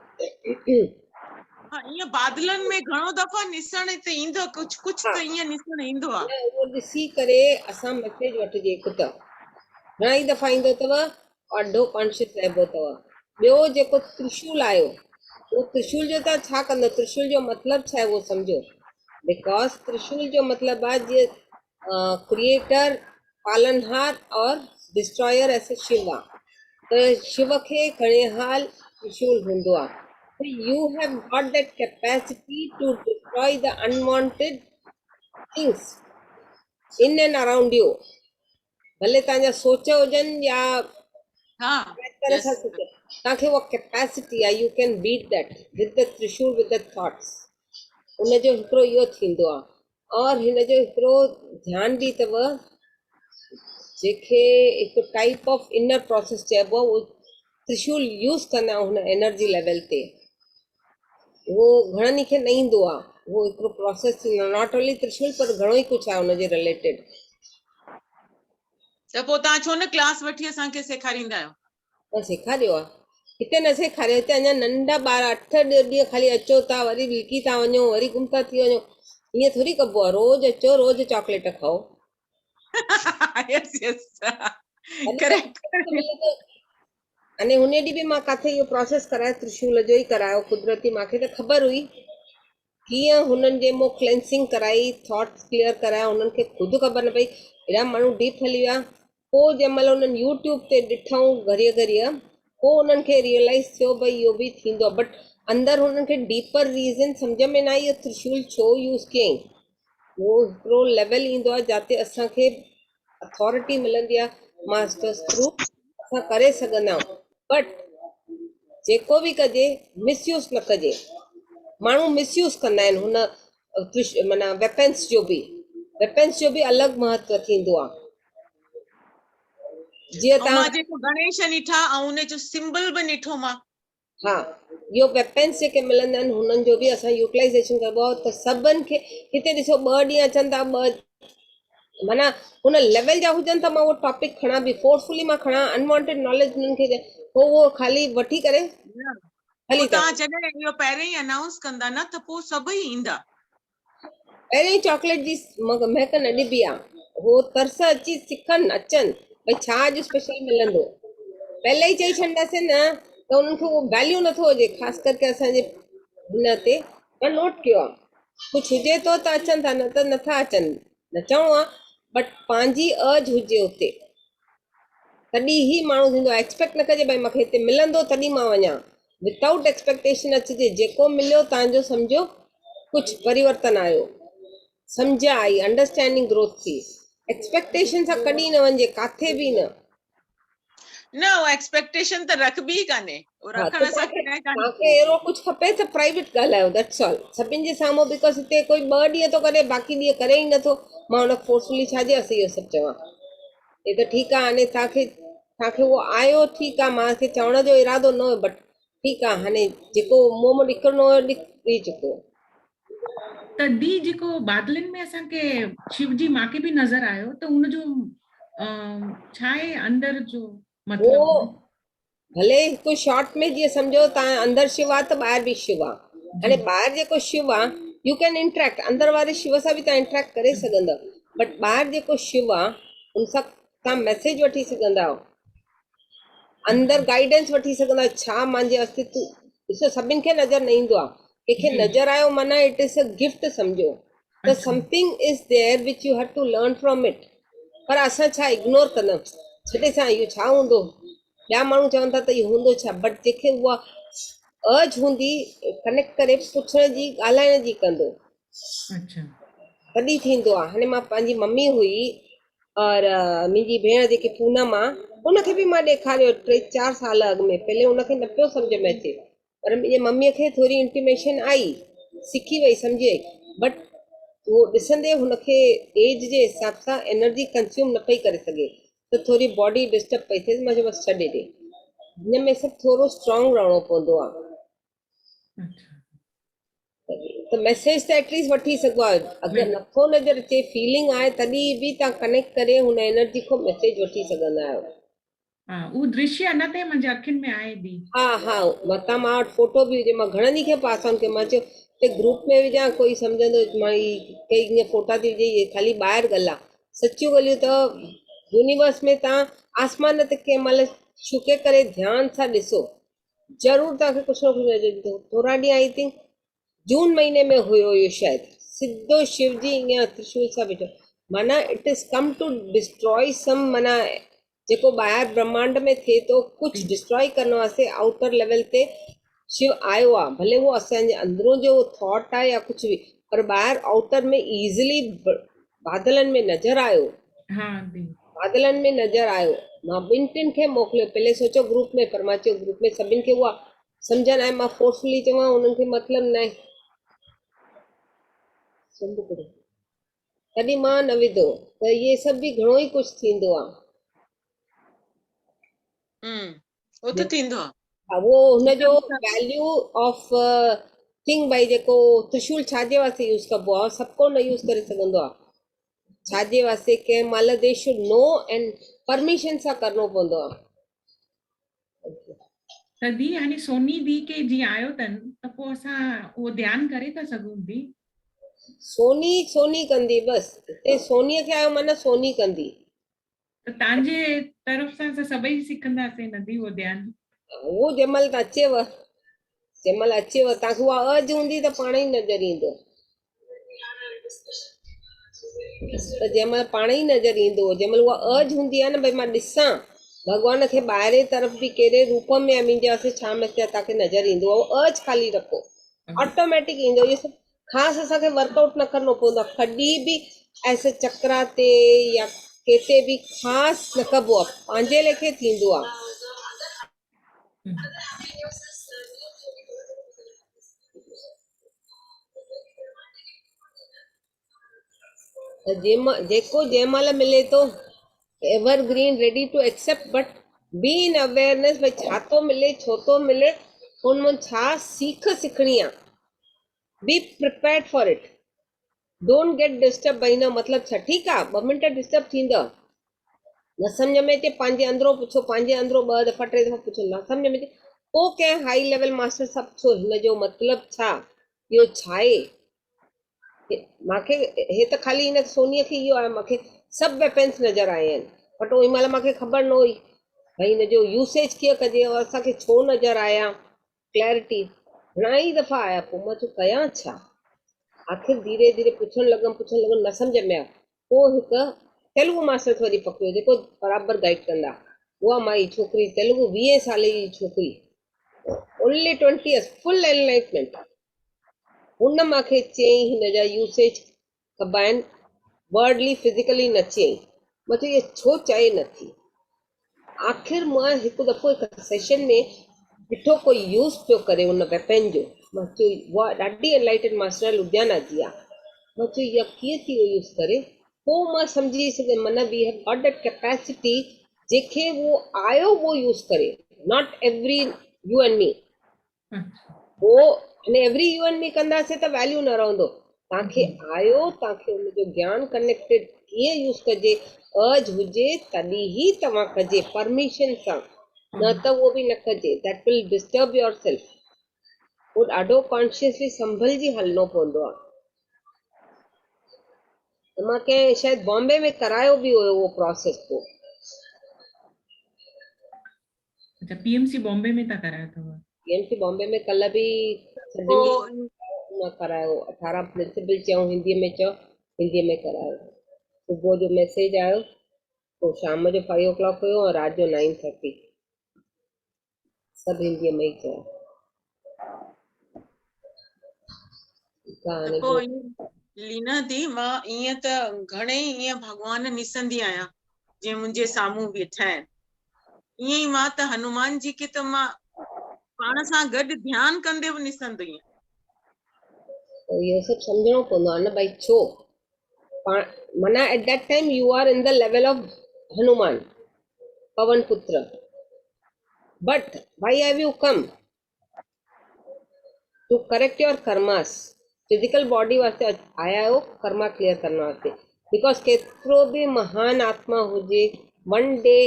हा, ईअं बादलनि में घणो दफ़ा ॾिसण त ईंदो, कुझु कुझु त ईअं ॾिसण ईंदो आहे। न, उहो ॾिसी करे असां मैसेज वठिजे। हिकु त घणाई दफ़ा ईंदो अथव, ॾाढो कॉन्शियस रहिबो अथव। ॿियो जेको त्रिशूल आयो, उहो त्रिशूल जो तव्हां छा कंदो? त्रिशूल जो मतिलबु छा आहे उहो सम्झो। बिकॉज त्रिशूल जो मतिलबु आहे जीअं क्रिएटर, पालनहार और डिस्ट्रॉयर ऐसे शिव आहे। त शिव खे खणेहाल त्रिशूल हूंदो आहे। So you have got that capacity to destroy the unwanted things in and around you. भले तव्हांजा सोच हुजनि या हा, तरह सां सोचो, तव्हांखे उहा कैपेसिटी आहे। You can beat that with the Trishul, with the thoughts. उनजो हिकिड़ो इहो थींदो आहे। और हिन जो हिकिड़ो ध्यानु बि अथव, जंहिंखे हिकु टाइप ऑफ इनर प्रोसेस चइबो आहे। उहो त्रिशूल यूज़ कंदा आहियूं हुन एनर्जी लेवल ते। उहो घणनि खे न ईंदो आहे। उहो हिकिड़ो प्रोसेस थींदो आहे, नॉट ओनली त्रिशूल पर घणो ई कुझु आहे हुनजे रिलेटेड। त पोइ तव्हां छो न क्लास वठी असांखे सेखारींदा आहियो? त सेखारियो आहे, हिते न सेखारियो। हिते अञा नंढा ॿार 8 ॾींहं खाली अचो था, वरी लिकी था वञो, वरी गुम था थी वञो। ईअं थोरी कबो आहे। रोज़ अचो, रोज़ चॉकलेट खाओ। यस यस, करेक्ट। अने हुन ॾींहुं बि मां किथे इहो प्रोसेस करायो, त्रिशूल जो ई करायो कुदरती। मूंखे त ख़बर हुई कीअं हुननि जे मूं क्लेंसिंग कराई, थॉट्स क्लियर कराया। उन्हनि खे ख़ुदि ख़बर न पई, एॾा माण्हू डीप हली विया। पोइ जंहिं महिल उन्हनि यूट्यूब ते ॾिठऊं घड़ीअ घड़ीअ, पोइ उन्हनि खे रियलाइज़ थियो भई इहो बि थींदो आहे। बट अंदरि हुननि खे डीपर रीज़न सम्झ में न आई, इहो त्रिशूल छो यूज़ कयईं। उहो हिकिड़ो लेवल ईंदो आहे जिते असांखे अथॉरिटी मिलंदी आहे मास्टर्स थ्रू, असां करे सघंदा आहियूं। बट जेको बि कजे, मिसयूज़ न कजे। माण्हू मिसयूज़ कंदा आहिनि हुन माना वेपन्स जो बि अलॻि महत्व थींदो आहे। जीअं मां तव्हां, जेको गणेश ॾिठा ऐं उनजो सिंबल बि ॾिठो मां। हा, इहो वेपन्स जेके मिलंदा आहिनि हुननि जो बि असां यूटिलाइज़ेशन करबो आहे। त सभिनि खे हिते ॾिसो, 2 ॾींहं अचनि था, 2 माना हुन लेवल जा हुजनि त मां उहो टॉपिक खणा बि, फोर्सफुली मां खणा, अनवांटेड नॉलेज हुननि खे पोइ उहो खाली वठी करे पोइ हली था। तव्हां जॾहिं इहो पहिरियों ई अनाउंस कंदा न, त पोइ सभई ईंदा। पहिरियों ई चॉकलेट जी महक न ॾिबी आहे। उहो तरस अची सिखनि, अचनि भई छा अॼु स्पेशल मिलंदो। पहले ई चई छॾंदासीं न त उन्हनि खे उहो वैल्यू नथो हुजे। ख़ासि करके असांजे हिन ते मां नोट कयो आहे, कुझु हुजे थो त अचनि था, न त नथा अचनि। न चवणो आहे, बट पंहिंजी अर्ज हुजे उते, तॾहिं ई माण्हू थींदो आहे। एक्सपेक्ट न कजे भई मूंखे हिते मिलंदो तॾहिं मां वञा। विदाउट एक्सपेक्टेशन अचिजे। जेको मिलियो तव्हांजो सम्झो कुझु परिवर्तन आयो, सम्झ आई, अंडरस्टैंडिंग ग्रोथ थी। एक्सपेक्टेशन सां कॾहिं न वञिजे, काथे बि न। न, उहा एक्सपेक्टेशन त रखबी ई कान्हे। हा, त रखण सां कॾहिं कान्हे। तव्हांखे अहिड़ो कुझु खपे त प्राइवेट ॻाल्हायो, दैट्स ऑल, सभिनि जे साम्हूं। बिकॉज हिते कोई 2 ॾींहं थो करे, बाक़ी ॾींहं करे ई नथो। मां हुन फोर्सफुली छाजे वास्ते इहो सभु चवां। हे त ठीकु आहे, हाणे तव्हांखे उहो आयो, ठीकु आहे। मूंखे चवण जो इरादो न हुयो, बट ठीकु आहे। हाणे जेको मुंहं मां निकिरणो हुयो निकिरी चुको। तॾहिं जेको बादलनि में असांखे शिव जी मांखे बि नज़र आयो, त हुनजो छा आहे अंदर जो उहो मतिलबु? भले हिकु शॉर्ट में जीअं सम्झो, तव्हां अंदरि शिव आहे त ॿाहिरि बि शिव आहे। हाणे ॿाहिरि जेको शिव आहे, यू कैन इंटरेक्ट, अंदरि वारे शिव सां बि तव्हां इंटरेक्ट करे सघंदव। बट ॿाहिरि जेको शिव आहे उन सां तव्हां मैसेज वठी सघंदा आहियो, अंदरि गाइडेंस वठी सघंदा आहियो। छा मुंहिंजे अस्तित्व, ॾिसो सभिनि खे नज़र न ईंदो आहे। कंहिंखे नज़र आयो माना इट इज़ अ गिफ्ट सम्झो। त something is there which you have to learn from it. पर असां छा इग्नोर कंदा, छॾे छा, इहो छा हूंदो, ॿिया माण्हू चवनि था त इहो हूंदो छा। बट जंहिंखे उहा अर्ज हूंदी कनेक्ट करे पुछण जी, ॻाल्हाइण जी कंदो, अच्छा तॾहिं थींदो आहे। हाणे मां पंहिंजी मम्मी हुई और मुंहिंजी भेण जेकी पूनम आहे उनखे बि मां ॾेखारियो 3-4 साल अॻु में, पहले उनखे न पियो सम्झ में अचे, पर मुंहिंजे मम्मीअ खे थोरी इंटीमेशन आई, सिखी वई, सम्झी वई, बट उहो ॾिसंदे हुनखे एज जे हिसाब सां एनर्जी कंज्यूम न पई करे सघे, त थोरी बॉडी डिस्टर्ब पई थिए। मां चयो बसि छॾे ॾे, हिन में सभु थोरो स्ट्रॉन्ग रहणो पवंदो आहे। अच्छा त मैसेज त एटलीस्ट वठी सघो आहे, अगरि नथो नज़र अचे फीलिंग आहे तॾहिं बि तव्हां कनेक्ट करे हुन एनर्जी खां मैसेज वठी सघंदा आहियो। हा उहो दृश्य अञा ताईं मुंहिंजे अखियुनि में आहे बि। हा हा, मतां मां वटि फोटो बि हुजे, मां घणनि ई खे पास ऑन कयो, मां चयो की ग्रुप में विझां, कोई सम्झंदो मां कई ईअं फोटा थी विझे, इहे ख़ाली ॿाहिरि ॻाल्हि आहे, सचियूं ॻाल्हियूं त यूनिवर्स में तव्हां आसमान ते कंहिं महिल छुके करे ध्यान सां ॾिसो, ज़रूरु तव्हांखे कुझु न कुझु नज़र ईंदो। थोरा ॾींहं आई थिंक जून महीने में हुयो इहो, शायदि सिधो शिवजी ईअं त्रिशूल सां बीठो, माना it is come to destroy some, माना जेको ॿाहिरि ब्रह्मांड में थिए थो कुझु डिस्ट्रॉय करण वास्ते आउटर लेवल ते शिव आयो आहे। भले उहो असांजे अंदरों जो थॉट आहे या कुझु बि, पर ॿाहिरि आउटर में ईज़िली बादलनि में नज़र आयो, हा दी बादलनि में नज़र आयो। मां ॿिनि टिनि खे मोकिलियो, पहले सोचो ग्रुप में, पर मां चयो ग्रुप में सभिनि खे उहा सम्झ न आहे, मां फोर्सफुली चवां उन्हनि खे मतिलबु न आहे, तॾहिं मां न विधो। त इहे सभु बि घणो ई कुझु थींदो आहे। उहो त थींदो आहे। उहो हुनजो वैल्यू ऑफ थिंग, भई जेको त्रिशूल छाजे वास्ते यूज़ कबो आहे, सभु को न यूज़ करे सघंदो आहे, छाजे वास्ते कंहिं महिल they should know and permission सां करिणो पवंदो आहे। त दी हाणे सोनी दी के जीअं आयो अथनि त पोइ असां उहो ध्यानु करे था सघूं दी? सोनी सोनी कंदी, बसि हिते सोनीअ खे आयो माना सोनी कंदी। त तव्हांजे तरफ़ सां असां सभई सिखंदासीं न दी उहो ध्यानु? उहो जंहिं महिल त अचेव, जंहिं महिल अचेव तव्हांखे उहा अज हूंदी त पाण ई नज़र ईंदो, त जंहिं महिल पाण ई नज़र ईंदो, जंहिं महिल उहा अज हूंदी आहे न, भई मां ॾिसां भॻवान खे ॿाहिरे तरफ़ बि कहिड़े रूप में आहे मुंहिंजे वास्ते, छा मैसेज तव्हांखे नज़र ईंदो, उहो अज ख़ाली रखो, ऑटोमेटिक ईंदो। इहो सभु ख़ासि असांखे वर्कआउट न करिणो पवंदो आहे, कॾहिं बि ऐसे चक्रा ते या किथे बि ख़ासि न कबो आहे, पंहिंजे लेखे थींदो आहे। जेको जंहिं महिल मिले थो evergreen, ready to accept, but be in awareness, भई छा थो मिले, छो थो मिले, हुन में छा सीख सिखणी आहे, be prepared for it, don't get disturb. भई न मतिलबु छा, ठीकु आहे 2 मिंट डिस्टर्ब थींदव, न सम्झ में अचे पंहिंजे अंदरों पुछो, पंहिंजे अंदरों 2 दफ़ा 3 दफ़ा पुछो, न सम्झ में अचे पोइ कंहिं हाई लेवल मास्टर सां पुछो, हिन जो मतिलबु छा, इहो छा आहे। मूंखे हे त ख़ाली हिन सोनीअ खे इहो आहे, मूंखे सभु वेपन्स नज़र आया आहिनि, बट ओॾी महिल मूंखे ख़बर न हुई भई हिन जो यूसेज कीअं कजे, और असांखे छो नज़र आया, क्लैरिटी घणाई दफ़ा आया। पोइ मां चयो कयां छा, आख़िर धीरे धीरे पुछणु लॻमि, न सम्झ में आयो। पोइ हिकु तेलुगु मास्टर वरी पकड़ियो, जेको बराबरि गाइड कंदा, उहा माई छोकिरी तेलुगु 20 साले जी छोकिरी, ओनली 20 इयर्स, फुल एनलाइटमेंट, हुन मूंखे चयईं हिन जा यूसेज कबा आहिनि, वर्डली फिजिकली न चयईं। मां चयो इहा छो चए नथी, आख़िर मां हिकु दफ़ो हिकु सेशन में ॾिठो कोई यूज़ पियो करे उन वेपन जो, मां चयो उहा ॾाढी एनलाइटेड मास्टर लुधियाना जी आहे, मां चयो इहा कीअं थी उहो यूज़ करे, पोइ मां सम्झी सघियमि, माना we have got that capacity, जंहिंखे उहो आयो उहो यूज़ करे, not every you and me, उहो अने एवरी यू एंड मी कंदासीं त वैल्यू न रहंदो, तव्हांखे आयो, तव्हांखे हुनजो ज्ञान कनेक्टेड कीअं यूज़ कजे, अर्ज हुजे तॾहिं ई तव्हां कजे, परमिशन सां, न त उहो बि न कजे, that will disturb your self, उहो ॾाढो कॉन्शियसली संभलजी हलणो पवंदो आहे। त मां कंहिं शायदि बॉम्बे में करायो बि हुयो उहो प्रोसेस, पोइ अच्छा पीएमसी बॉम्बे में था करायो अथव? पीएमसी बॉम्बे में कल्ह बि पोइ न करायो, 18 प्रिंसिपल चयूं हिंदीअ में चओ, हिंदीअ में करायो, सुबुह जो मैसेज आयो, पोइ शाम जो 5 o'clock हुयो, और राति जो 9:30, सभु हिंदीअ में ई चयो। त पोइ लीना दी मां ईअं त घणेई ईअं भॻवान ॾिसंदी आहियां जीअं मुंहिंजे साम्हूं बीठा आहिनि, ईअं ई मां त हनुमान जी खे त मां पाण सां गॾु ध्यानु कंदे बि ॾिसंदी आहियां। तो इहो सभु सम्झणो पवंदो आहे न भाई छो माना at that time you are in the level of Hanuman Pawan Putra, but why have you come to correct your karmas. Physical body वास्ते आया हो कर्मा क्लियर करने वास्ते, बिकॉज केतिरो बि महान आत्मा हुजे one day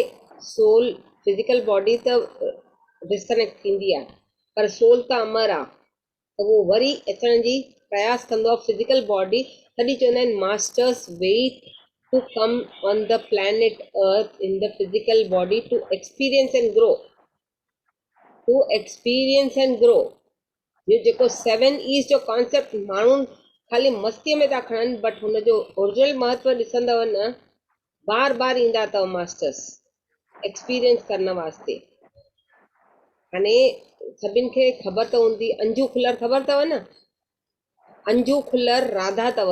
soul physical body त डिस्कनेक्ट थींदी आहे, पर सोल त अमर आहे, त उहो वरी अचण जी प्रयास कंदो आहे फिजिकल बॉडी। तॾहिं चवंदा आहिनि masters wait to come on the planet earth in the physical body to experience and grow, to experience and grow. ये जेको 7 ईज़ जो कॉन्सेप्ट माण्हू खाली मस्तीअ में था खणनि, बट हुनजो ओरिजिनल महत्व ॾिसंदव न, बार बार ईंदा अथव मास्टर्स एक्सपीरियंस करण वास्ते। हाणे सभिनि खे ख़बर त हूंदी, अंजू खुलर ख़बर अथव न, अंजू खुलर राधा अथव,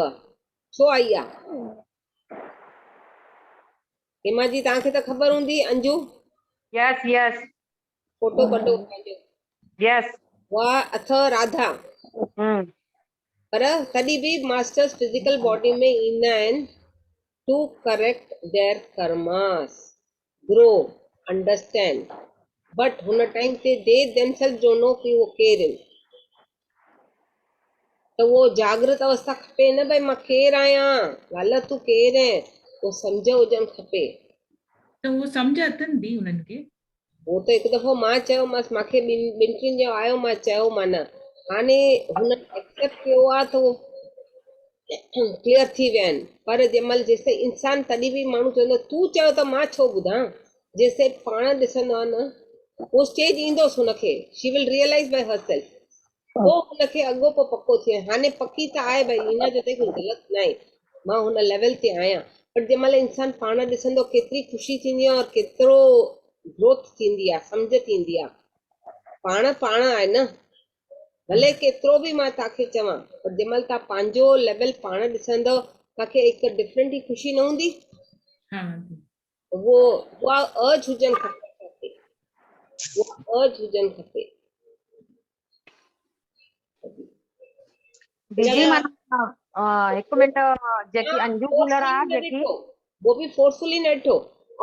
छो आई आहे? हेमा जी तव्हांखे त ख़बर हूंदी अंजू, यस यस फोटो कढो पंहिंजो, यस उहा अथव राधा, पर तॾहिं बि मास्टर्स फिजिकल बॉडी में ईंदा आहिनि to correct their karmas, grow, understand, but हुन टाइम ते दे देमसेल्फ डोंट नो कि वो केरु आहिनि। त उहो जागृत अवस्था खपे न, भई मां केरु आहियां, ॻाल्हि तूं केरु आहे, उहो सम्झ हुजणु खपे। त उहो सम्झ अथनि दी उन्हनि खे। उहो त हिकु दफ़ो मां चयोमांसि, मूंखे ॿिनि टिनि जो आयो, मां चयो माना हाणे हुन एक्सेप्ट कयो आहे त उहो क्लियर थी विया आहिनि। पर जंहिं महिल जेसिताईं इंसान, तॾहिं बि माण्हू चवंदो तूं चयो त मां छो ॿुधां, जेसिताईं पाण ॾिसंदो आहे न, उहो स्टेज ईंदोसि हुनखे, she will realise by herself, पोइ हुनखे अॻो पोइ पको थिए। हाणे पकी त आहे भई इन जो त कुझु ग़लति न आहे, मां हुन लेवल ते आहियां, पर जंहिं महिल इंसान पाण ॾिसंदो केतिरी ख़ुशी थींदी आहे और केतिरो ग्रोथ थींदी आहे, सम्झ थींदी आहे। पाण पाण आहे न, भले केतिरो बि मां तव्हांखे चवां, पर जंहिं महिल तव्हां पंहिंजो लेवल पाण ॾिसंदव, तव्हांखे हिकु डिफरेंट ई ख़ुशी न हूंदी। हा उहा अर्ज हुजणु खपे, उहा अर्ज हुजणु खपे। दीदी माना हिकु मिंट, जेकी अंजू गुलर आहे जेकी, वो बि फोर्सफुली न ॾिठो,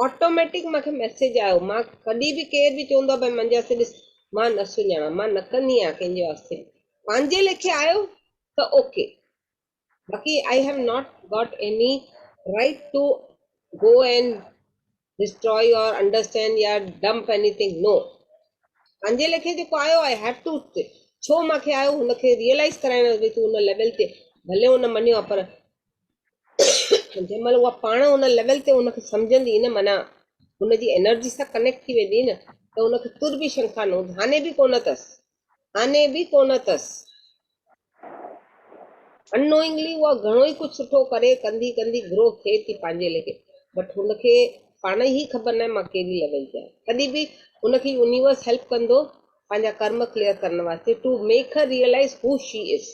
ऑटोमेटिक मूंखे मैसेज आयो। मां कॾहिं बि केर बि चवंदो आहे भई मुंहिंजे वास्ते ॾिस, मां न सुञाणा, मां न कंदी आहियां कंहिंजे वास्ते, पंहिंजे लेखे आयो त ओके, बाक़ी I have not got any right to go and destroy और अंडरस्टैंड या डंप एनीथिंग, नो। पंहिंजे लेखे जेको आयो, आई हैव टू, छो मूंखे आयो हुनखे रियलाइज़ कराइण, भई तूं हुन लेवल ते, भले हुन मञियो आहे, पर जंहिं महिल उहा पाण हुन लेवल ते हुनखे सम्झंदी न, माना हुनजी एनर्जी सां कनेक्ट थी वेंदी न, त हुनखे तुर बि शंका न हूंदी। हाणे बि कोन अथसि, हाणे बि कोन अथसि, अननोइंगली उहा घणो ई कुझु सुठो करे कंदी कंदी ग्रो थिए थी पंहिंजे लेखे, बट हुनखे पाण ई ख़बर न आहे मां कहिड़ी लेवल ते आहियां। तॾहिं बि हुनखे यूनिवर्स हेल्प कंदो पंहिंजा कर्म क्लियर करण वास्ते, to make her realise who she is,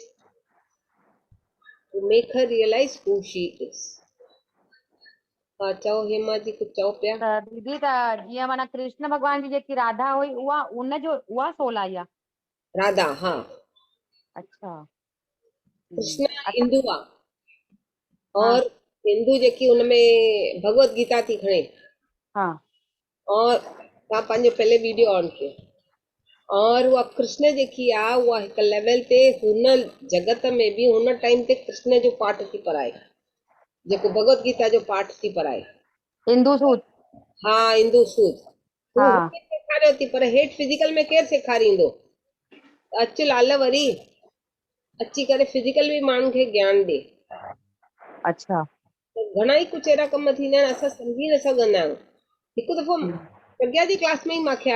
to make her realise who she is. हा चओ हेमा जी, कुझु चओ पिया। त दीदी त जीअं माना कृष्ण भॻवान जी जेकी राधा हुई, उहा सोल आई आहे? राधा, हा, अच्छा। कृष्ण अच्छा। हिंदू आहे, हाँ और हिंदू जेकी हुनमें भगवत गीता थी खणे, हाँ और तव्हां पंहिंजो पहले वीडियो ऑन कयो, और उहा कृष्ण जेकी आहे उहा हिकु लेवल ते हुन जगत में बि हुन टाइम ते कृष्ण जो पाठ थी पढ़ाए, जेको भगवत गीता जो पाठ थी पढ़ाए, हिंदू सूत। हा हिंदू सूद, हू हाँ हुनखे सेखारियो थी, पर हेठि फिजिकल में केरु सेखारींदो? अच लाल वरी अची करे फिजिकल बि माण्हुनि खे ज्ञान ॾे। अच्छा। त घणा ई कुझु अहिड़ा कम थींदा आहिनि, असां सम्झी न सघंदा आहियूं। हिकु दफ़ो प्रज्ञा जी क्लास में ई मूंखे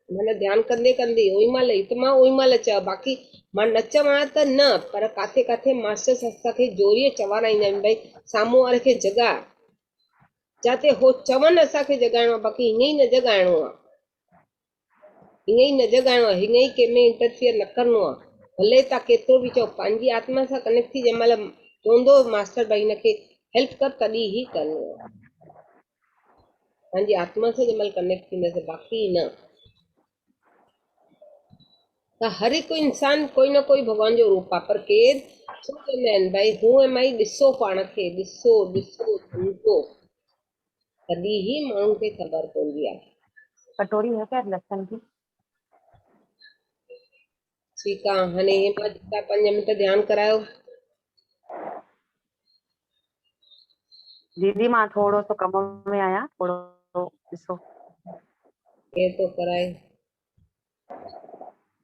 माना ध्यानु कंदे कंदे ओई महिल ई त मां ओई महिल चयो, बाक़ी मां न चवां त न, पर काथे काथे मास्टर्स असांखे जोरीअ चवाराईंदा आहिनि, भई साम्हूं वारे खे जॻा, जिते हो चवनि असांखे जॻाइणो आहे, बाक़ी हीअं ई न जॻाइणो आहे, हीअं ई न जॻाइणो आहे, हीअं ई कंहिंमें इंटरफियर न करिणो आहे। भले तव्हां केतिरो बि चओ, पंहिंजी आत्मा सां कनेक्ट थी जंहिं महिल चवंदो मास्टर भाई हिनखे हेल्प कर तॾहिं ई करिणो आहे। पंहिंजी आत्मा सां जंहिं महिल कनेक्ट थींदासीं, बाक़ी न। त हर हिकु इंसान कोई न कोई भॻवान जो रूप आहे, पर केरु छो चवंदा आहिनि भाई हू एम आई ॾिसो, पाण खे ॾिसो ॾिसो सम्झो, तॾहिं ई माण्हुनि खे ख़बर पवंदी आहे। कटोरी है क्या लहसुन की? ठीकु आहे, हाणे हेमा जेका 5 मिंट ध्यानु करायो। दीदी मां थोड़ो सो कम में आहियां, थोड़ो ॾिसो। केरु थो कराए?